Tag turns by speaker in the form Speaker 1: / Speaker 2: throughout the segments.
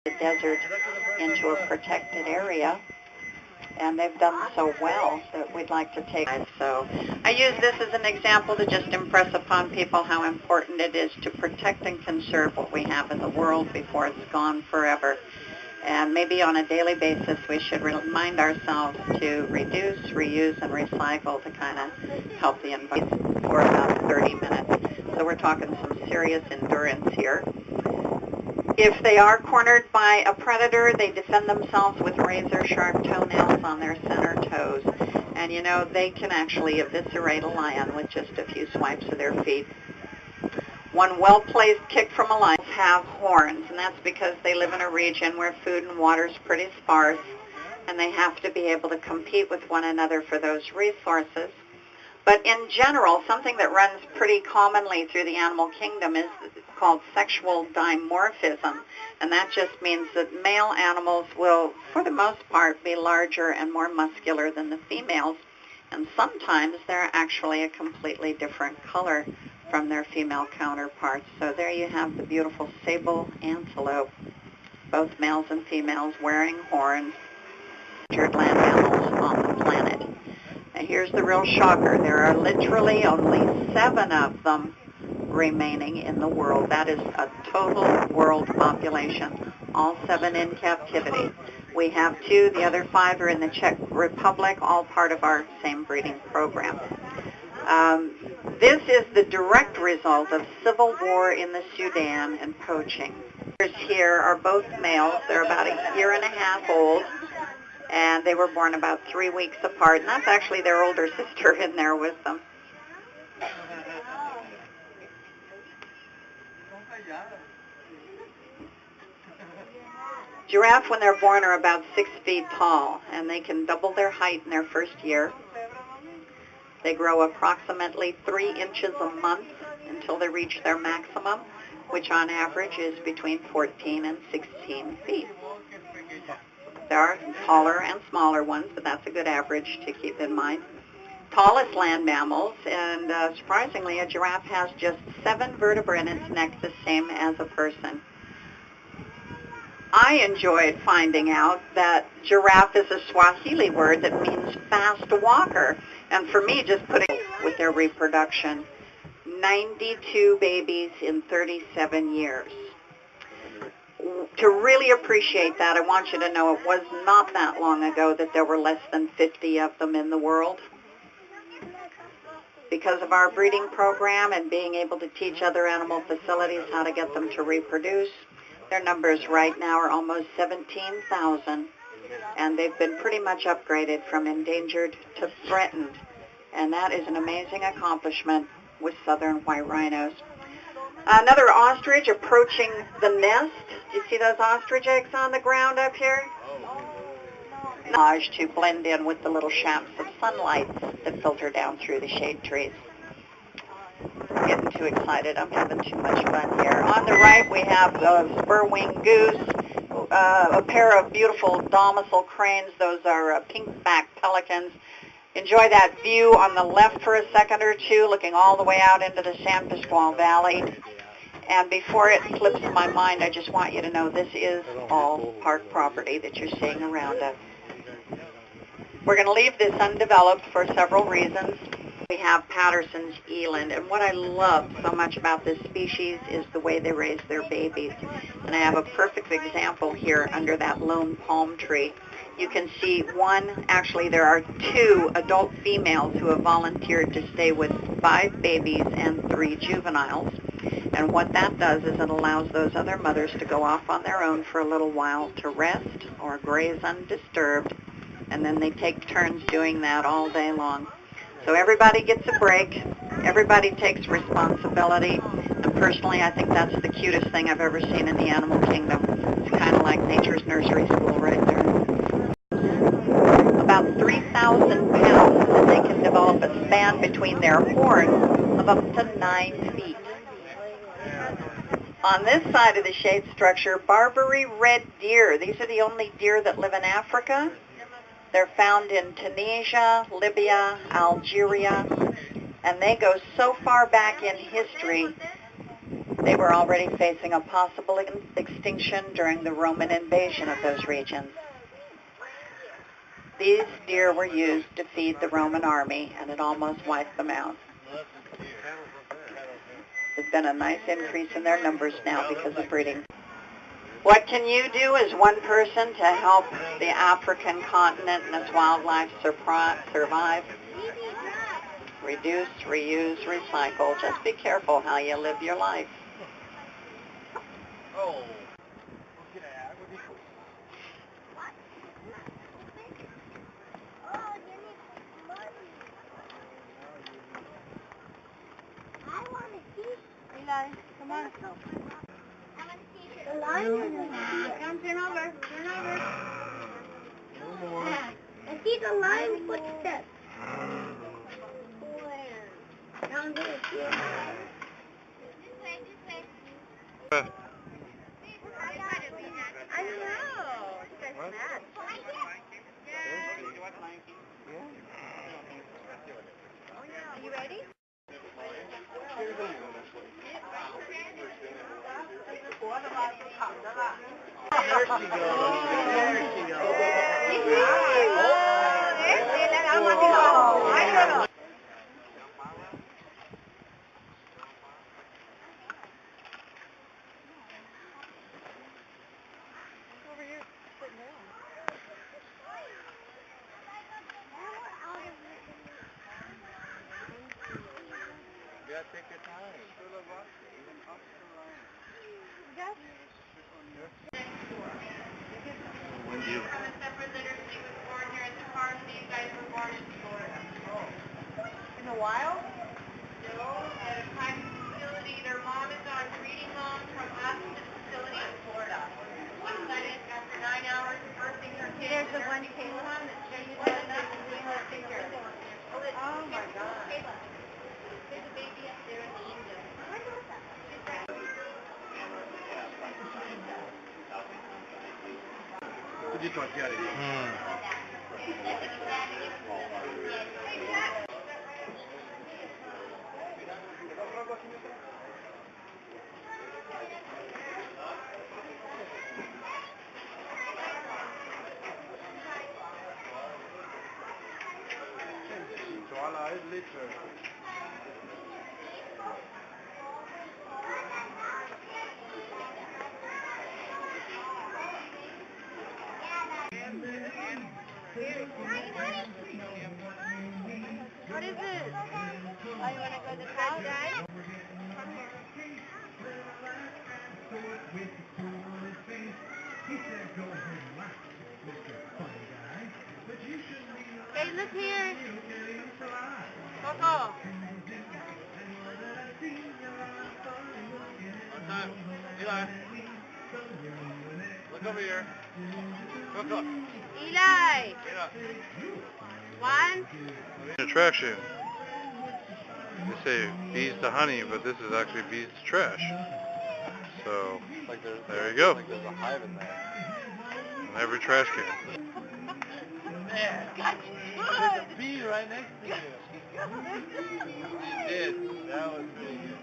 Speaker 1: the desert into a protected area, and they've done so well that we'd like to take it. So I use this as an example to just impress upon people how important it is to protect and conserve what we have in the world before it's gone forever. And maybe on a daily basis we should remind ourselves to reduce, reuse, and recycle to kind of help the environment for about 30 minutes. So we're talking some serious endurance here. If they are cornered by a predator, they defend themselves with razor-sharp toenails on their center toes. And you know, they can actually eviscerate a lion with just a few swipes of their feet. One well-placed kick from a lion have horns, and that's because they live in a region where food and water is pretty sparse, and they have to be able to compete with one another for those resources. But in general, something that runs pretty commonly through the animal kingdom is called sexual dimorphism, and that just means that male animals will, for the most part, be larger and more muscular than the females, and sometimes they're actually a completely different color from their female counterparts. So there you have the beautiful sable antelope, both males and females wearing horns, land mammals on the planet. And here's the real shocker. There are literally only 7 of them remaining in the world. That is a total world population, all 7 in captivity. We have 2, the other 5 are in the Czech Republic, all part of our same breeding program. This is the direct result of civil war in the Sudan and poaching. Here are both males. They're about a year and a half old, and they were born about 3 weeks apart, and that's actually their older sister in there with them. Giraffe, when they're born, are about 6 feet tall, and they can double their height in their first year. They grow approximately 3 inches a month until they reach their maximum, which on average is between 14 and 16 feet. There are taller and smaller ones, but that's a good average to keep in mind. Tallest land mammals, and surprisingly, a giraffe has just 7 vertebrae in its neck, the same as a person. I enjoyed finding out that giraffe is a Swahili word that means fast walker. And for me, just putting with their reproduction, 92 babies in 37 years. To really appreciate that, I want you to know it was not that long ago that there were less than 50 of them in the world. Because of our breeding program and being able to teach other animal facilities how to get them to reproduce, their numbers right now are almost 17,000, and they've been pretty much upgraded from endangered to threatened, and that is an amazing accomplishment with southern white rhinos. Another ostrich approaching the nest. Do you see those ostrich eggs on the ground up here? To blend in with the little shafts of sunlight that filter down through the shade trees. I'm getting too excited. I'm having too much fun here. On the right, we have the spur-winged goose, a pair of beautiful domicile cranes. Those are pink-backed pelicans. Enjoy that view on the left for a second or two, looking all the way out into the San Pasqual Valley. And before it slips my mind, I just want you to know this is all park property that you're seeing around us. We're going to leave this undeveloped for several reasons. We have Patterson's eland, and what I love so much about this species is the way they raise their babies. And I have a perfect example here under that lone palm tree. You can see actually there are 2 adult females who have volunteered to stay with 5 babies and 3 juveniles. And what that does is it allows those other mothers to go off on their own for a little while to rest or graze undisturbed, and then they take turns doing that all day long. So everybody gets a break, everybody takes responsibility, and personally I think that's the cutest thing I've ever seen in the animal kingdom. It's kind of like nature's nursery school right there. About 3,000 pounds, and they can develop a span between their horns of up to 9 feet. On this side of the shade structure, Barbary red deer. These are the only deer that live in Africa. They're found in Tunisia, Libya, Algeria, and they go so far back in history They were already facing a possible extinction during the Roman invasion of those regions. These deer were used to feed the Roman army, and it almost wiped them out. There's been a nice increase in their numbers now because of breeding. What can you do as one person to help the African continent and its wildlife survive? Reduce, reuse, recycle. Just be careful how you live your life.
Speaker 2: Eli, come on. The lion. Come, turn over. Turn over. No more. I see the lion footsteps. Where? Down there. This way, this way. I know. You guys are mad. Are you ready?
Speaker 3: There she goes. There she goes.
Speaker 2: Over here, sitting down.
Speaker 3: You gotta take your time.
Speaker 2: Yes.
Speaker 3: When you...
Speaker 2: From a separate litter, she was born here at the farm, so you guys were born in Florida. In the wild? No, at a private facility. Their mom is on breeding loan from us to the facility in Florida. One side is after 9 hours of birthing her kid. There's the one Kayla. There's one enough to clean her finger. Oh my God. There's a baby up there in the window. What is it? Oh, you want to go to the house, guys? Come here. Hey, look here. Coco.
Speaker 3: Eli. Look over here. Coco.
Speaker 2: Eli. One.
Speaker 3: Attraction. They say bees to honey, but this is actually bees to trash. So, there you go. Like there's a hive in there. In every trash can. There. There's a bee right next to you. You did. That was really good.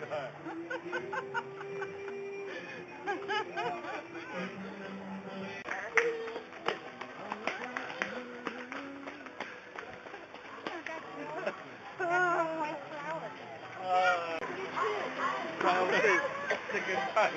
Speaker 3: Yeah. Kyle says, it's a good time.